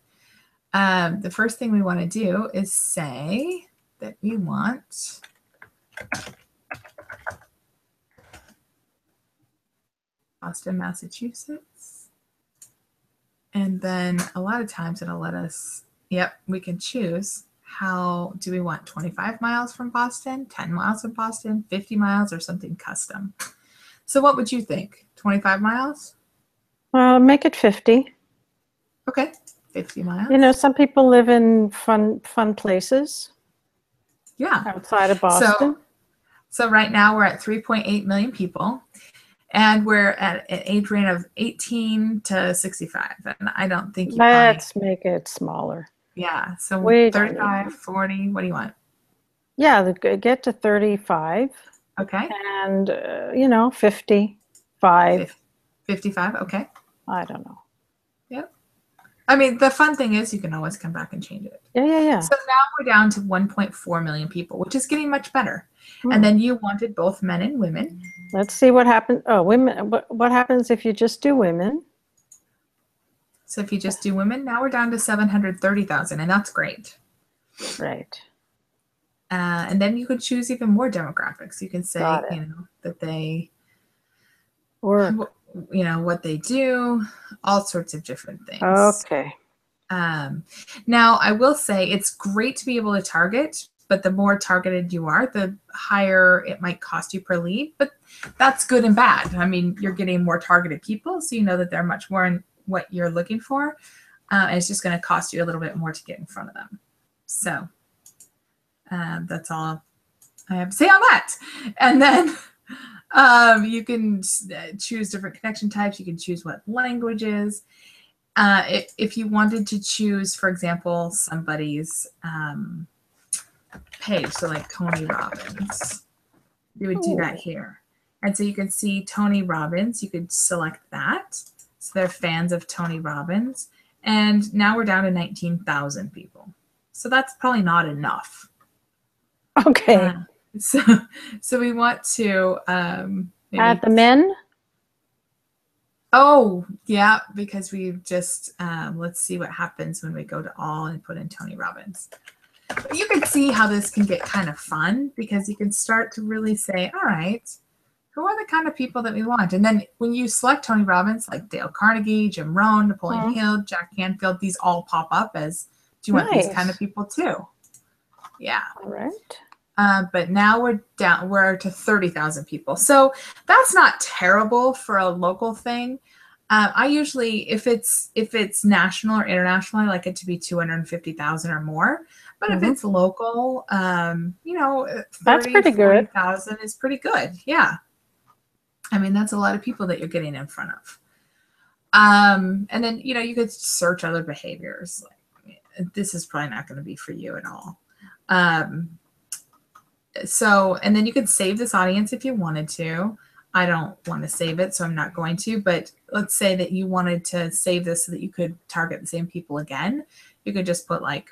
The first thing we want to do is say that we want Boston, Massachusetts. And then a lot of times it'll let us, we can choose how do we want 25 miles from Boston, 10 miles from Boston, 50 miles, or something custom. So what would you think? 25 miles? Make it 50. Okay, 50 miles. You know, some people live in fun places. Yeah. Outside of Boston. So right now we're at 3.8 million people. And we're at an age range of 18 to 65. And I don't think you Let's make it smaller. Yeah. So 35, 40, what do you want? Yeah, get to 35. Okay. And, 55. 55, okay. I don't know. Yep. I mean, the fun thing is you can always come back and change it. Yeah. So now we're down to 1.4 million people, which is getting much better. And then you wanted both men and women. Let's see what happens. Oh, women. What happens if you just do women? So if you just do women, now we're down to 730,000, and that's great. Right. And then you could choose even more demographics. You can say, that they work, what they do, all sorts of different things. Okay. Now, I will say it's great to be able to target, but the more targeted you are, the higher it might cost you per lead. But that's good and bad. I mean, you're getting more targeted people, so you know that they're much more in what you're looking for. And it's just going to cost you a little bit more to get in front of them. So that's all I have to say on that. And then you can choose different connection types. You can choose what languages. If you wanted to choose, for example, somebody's page, so like Tony Robbins, you would do that here. And so you can see Tony Robbins. You could select that. So they're fans of Tony Robbins. And now we're down to 19,000 people. So that's probably not enough. Okay. So we want to add the men. Oh, yeah, because we just, let's see what happens when we go to all and put in Tony Robbins. But you can see how this can get kind of fun because you can start to really say, all right, who are the kind of people that we want? And then when you select Tony Robbins, like Dale Carnegie, Jim Rohn, Napoleon Hill, Jack Canfield, these all pop up as, do you want these kind of people too? Yeah. All right. But now we're to 30,000 people. So that's not terrible for a local thing. I usually, if it's national or international, I like it to be 250,000 or more. But if it's local, 30, that's pretty good. 40,000 is pretty good. Yeah. I mean, that's a lot of people that you're getting in front of. And then, you could search other behaviors. This is probably not going to be for you at all. So, and then you could save this audience if you wanted to. I don't want to save it, so I'm not going to. But let's say that you wanted to save this so that you could target the same people again. You could just put like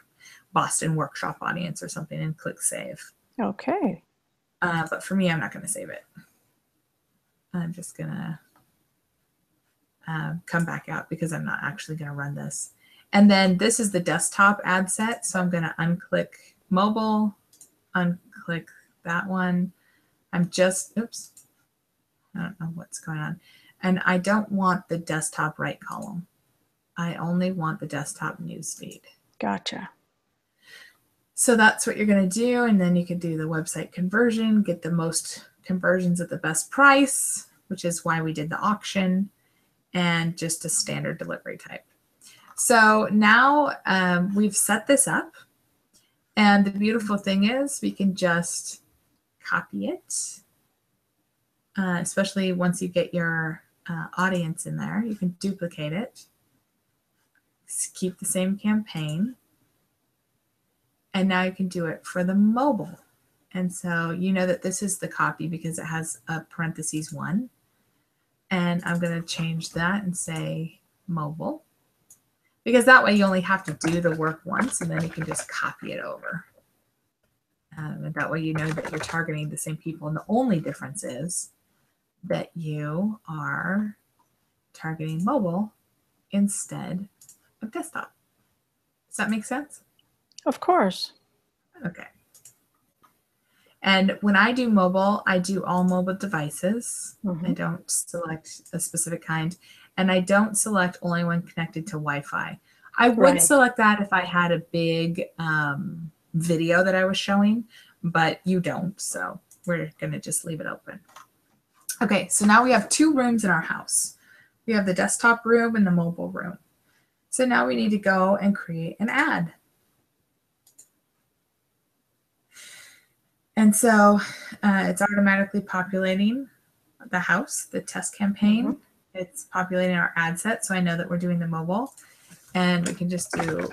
Boston workshop audience or something and click save. Okay. But for me, I'm not going to save it. I'm just going to come back out because I'm not actually going to run this. And then this is the desktop ad set. So I'm going to unclick mobile, unclick that one. Oops. I don't know what's going on. And I don't want the desktop right column. I only want the desktop newsfeed. Gotcha. So that's what you're going to do. And then you can do the website conversion, get the most conversions at the best price, which is why we did the auction, and just a standard delivery type. So now we've set this up, and the beautiful thing is we can just copy it, especially once you get your audience in there. You can duplicate it, keep the same campaign, and now you can do it for the mobile. And so you know that this is the copy because it has a parentheses 1. And I'm going to change that and say mobile, because that way you only have to do the work once and then you can just copy it over. And that way you know that you're targeting the same people. And the only difference is that you are targeting mobile instead of desktop. Does that make sense? Of course. Okay. And when I do mobile, I do all mobile devices. I don't select a specific kind. And I don't select only when connected to Wi-Fi. I would select that if I had a big video that I was showing, but you don't. So we're going to just leave it open. Okay, so now we have 2 rooms in our house. We have the desktop room and the mobile room. So now we need to go and create an ad. And so it's automatically populating the house, the test campaign. It's populating our ad set, so I know that we're doing the mobile. And we can just do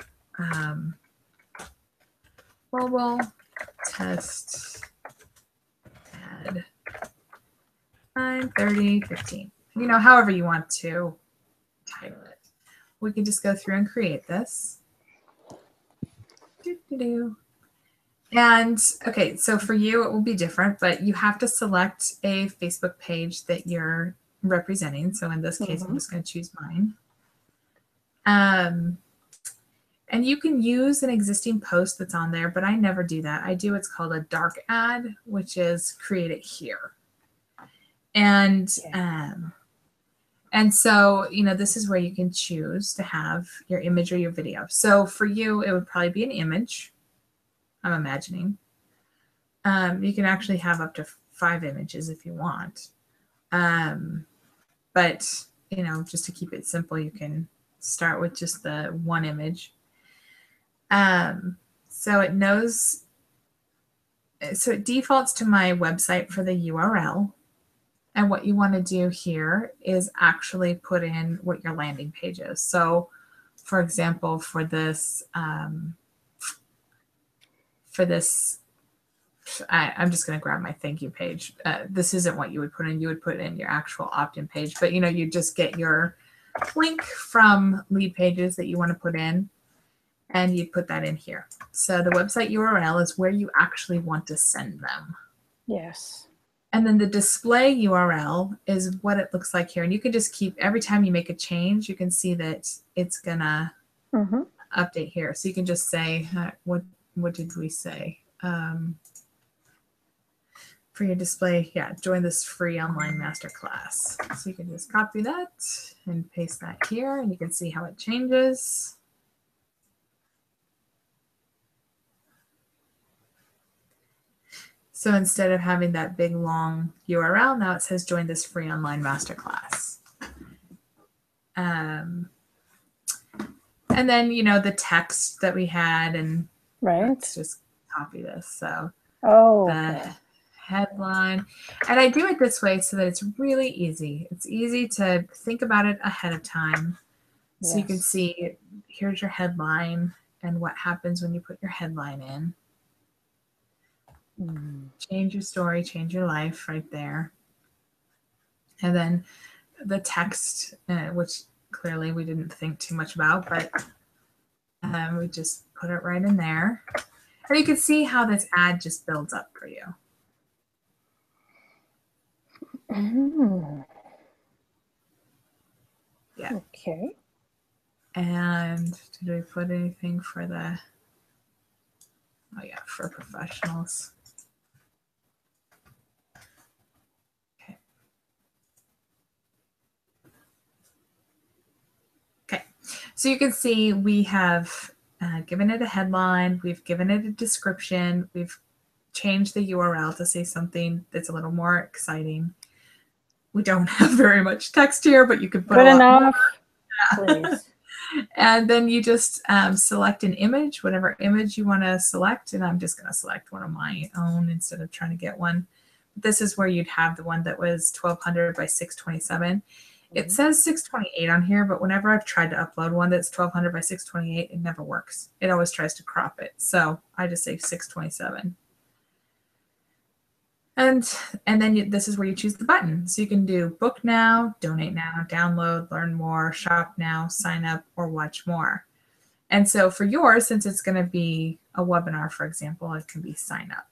mobile test ad 9:30:15. You know, however you want to title it. We can just go through and create this. And okay, so for you, it will be different, but you have to select a Facebook page that you're representing. So in this case, I'm just going to choose mine. And you can use an existing post that's on there, but I never do that. I do what's called a dark ad, which is create it here. And so, you know, this is where you can choose to have your image or your video. So for you, it would probably be an image, I'm imagining. You can actually have up to 5 images if you want. But, you know, just to keep it simple, you can start with just the 1 image. So it knows, so it defaults to my website for the URL. And what you want to do here is actually put in what your landing page is. So for example, for this, I'm just going to grab my thank you page. This isn't what you would put in. You would put in your actual opt-in page, but you know, you just get your link from lead pages that you want to put in, and you put that in here. So the website URL is where you actually want to send them. Yes. And then the display URL is what it looks like here. And you can just keep, every time you make a change, you can see that it's gonna update here. So you can just say, what did we say? For your display, yeah, join this free online masterclass. So you can just copy that and paste that here, and you can see how it changes. So instead of having that big long URL, now it says join this free online masterclass. And then, you know, the text that we had, and let's just copy this. So the headline, and I do it this way so that it's really easy. It's easy to think about it ahead of time. So you can see, here's your headline and what happens when you put your headline in. Change your story, change your life right there. And then the text, which clearly we didn't think too much about, but we just put it right in there. And you can see how this ad just builds up for you. Yeah. Okay. And did we put anything for the, oh yeah, for professionals. So you can see we have given it a headline, we've given it a description, we've change the URL to say something that's a little more exciting. We don't have very much text here, but you could put Good a lot enough, more. please. And then you just select an image, whatever image you want to select. And I'm just going to select one of my own instead of trying to get one. This is where you'd have the one that was 1200 by 627. It says 628 on here, but whenever I've tried to upload one that's 1200 by 628, it never works. It always tries to crop it. So I just say 627. And then this is where you choose the button. So you can do book now, donate now, download, learn more, shop now, sign up, or watch more. And so for yours, since it's going to be a webinar, for example, it can be sign up.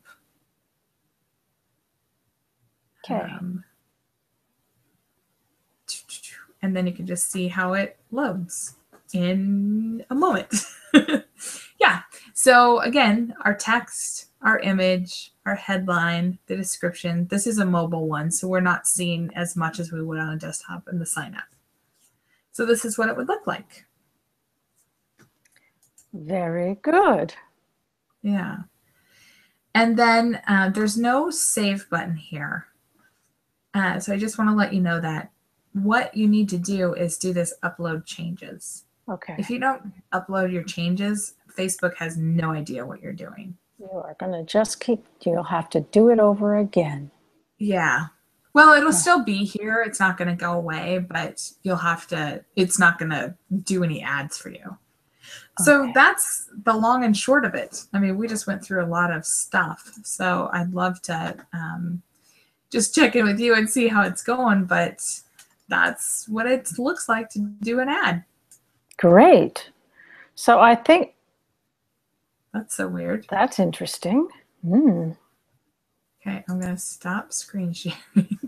Okay. And then you can just see how it loads in a moment. Yeah. So again, our text, our image, our headline, the description. This is a mobile one, so we're not seeing as much as we would on a desktop in the sign up. So this is what it would look like. Very good. Yeah. And then there's no save button here. So I just want to let you know that what you need to do is do this upload changes. Okay. If you don't upload your changes, Facebook has no idea what you're doing. You are going to just you'll have to do it over again. Yeah. Well, it'll still be here. It's not going to go away, but you'll have to, it's not going to do any ads for you. So that's the long and short of it. I mean, we just went through a lot of stuff. So I'd love to just check in with you and see how it's going. But that's what it looks like to do an ad. Great. So I think that's so weird. That's interesting. Okay, I'm going to stop screen sharing.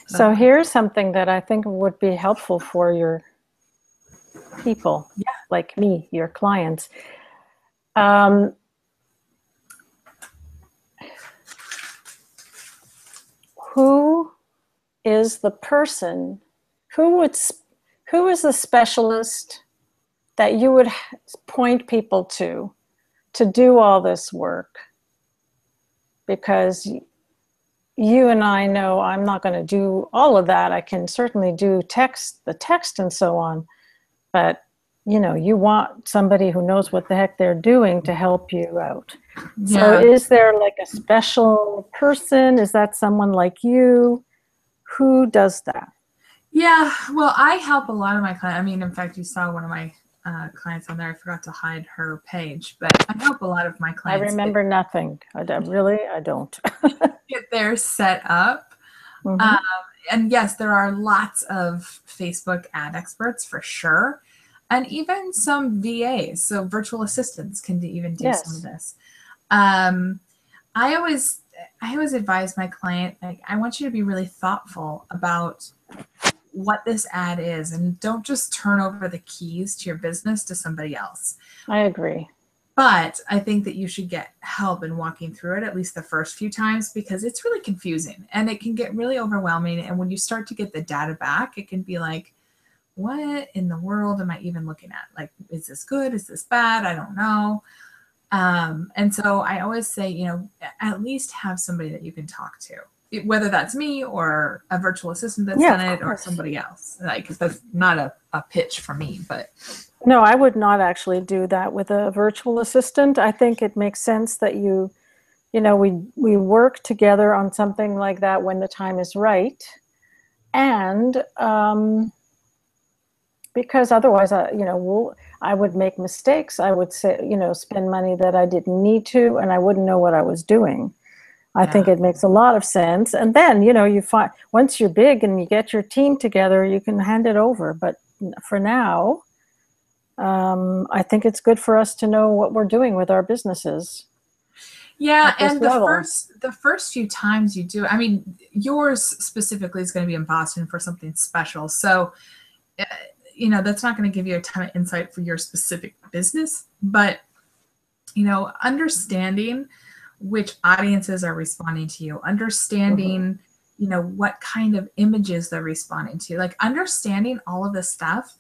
So here's something that I think would be helpful for your people, like me, your clients. Who is the person, who is the specialist that you would point people to do all this work? Because you and I know I'm not going to do all of that. I can certainly do the text and so on, but you know, you want somebody who knows what the heck they're doing to help you out. Yeah. So is there like a special person? Is that someone like you? Who does that? Yeah, well, I help a lot of my clients. I mean, in fact, you saw one of my clients on there. I forgot to hide her page, but I help a lot of my clients. I remember nothing. I don't. Get their set up. And yes, there are lots of Facebook ad experts for sure. And even some VAs, so virtual assistants can even do some of this. I always advise my client, like, I want you to be really thoughtful about what this ad is, and don't just turn over the keys to your business to somebody else. I agree. But I think that you should get help in walking through it at least the first few times, because it's really confusing and it can get really overwhelming. And when you start to get the data back, it can be like, what in the world am I even looking at? Like, is this good? Is this bad? I don't know. And so I always say, you know, at least have somebody that you can talk to, whether that's me or a virtual assistant that's done it or somebody else. Like, that's not a pitch for me, but. No, I would not actually do that with a virtual assistant. I think it makes sense that you know, we work together on something like that when the time is right. And, because otherwise, you know, I would make mistakes. I would say, you know, spend money that I didn't need to, and I wouldn't know what I was doing. I think it makes a lot of sense. And then, you know, you find once you're big and you get your team together, you can hand it over. But for now, I think it's good for us to know what we're doing with our businesses. Yeah, and the first few times you do it, I mean, yours specifically is going to be in Boston for something special. So, you know, that's not going to give you a ton of insight for your specific business, but, you know, understanding which audiences are responding to you, understanding, you know, what kind of images they're responding to, like understanding all of this stuff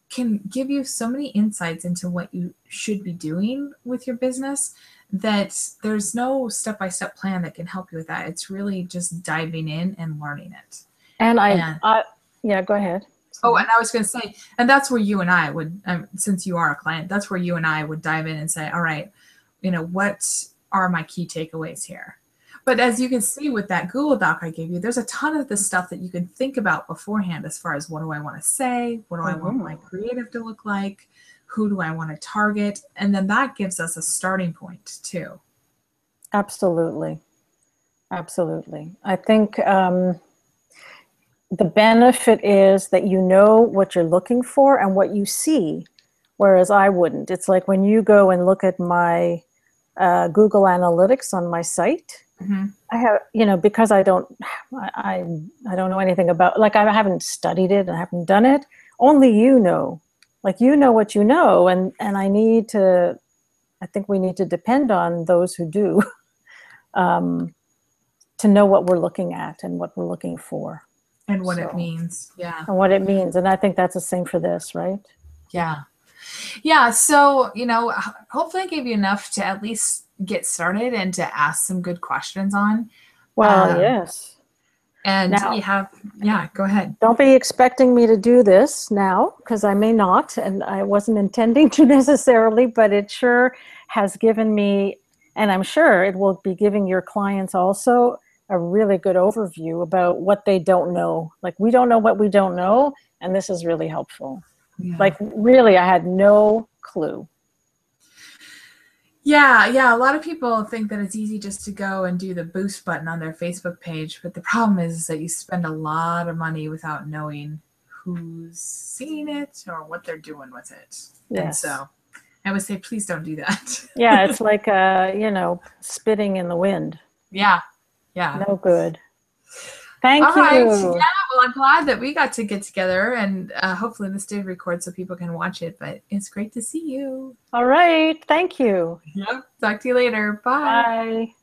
can give you so many insights into what you should be doing with your business that there's no step-by-step plan that can help you with that. It's really just diving in and learning it. And And yeah, go ahead. oh, Sorry. and I was going to say, and that's where you and I would, since you are a client, that's where you and I would dive in and say, all right, what are my key takeaways here? But as you can see with that Google Doc I gave you, there's a ton of the stuff that you can think about beforehand as far as what do I want to say? What do I want my creative to look like? Who do I want to target? And then that gives us a starting point too. Absolutely. Absolutely. I think the benefit is that you know what you're looking for and what you see, whereas I wouldn't. It's like when you go and look at my Google Analytics on my site, I have, because I don't know anything about, like I haven't studied it and I haven't done it. Only like what you know, and I think we need to depend on those who do to know what we're looking at and what we're looking for. And what it means. Yeah. And what it means. And I think that's the same for this, right? Yeah. Yeah. So, hopefully I gave you enough to at least get started and to ask some good questions on. Well, yes. And now, go ahead. Don't be expecting me to do this now, because I may not, and I wasn't intending to necessarily, but it sure has given me, and I'm sure it will be giving your clients also a really good overview about what they don't know. Like, we don't know what we don't know, and this is really helpful. Yeah. Like, really, I had no clue. Yeah. A lot of people think that it's easy just to go and do the boost button on their Facebook page. But the problem is that you spend a lot of money without knowing who's seeing it or what they're doing with it. Yes. And so I would say, please don't do that. Yeah, it's like, spitting in the wind. Yeah. No good. Thank you. Right. Yeah, well, I'm glad that we got to get together, and hopefully this did record so people can watch it, but it's great to see you. All right. Thank you. Yep. Talk to you later. Bye. Bye.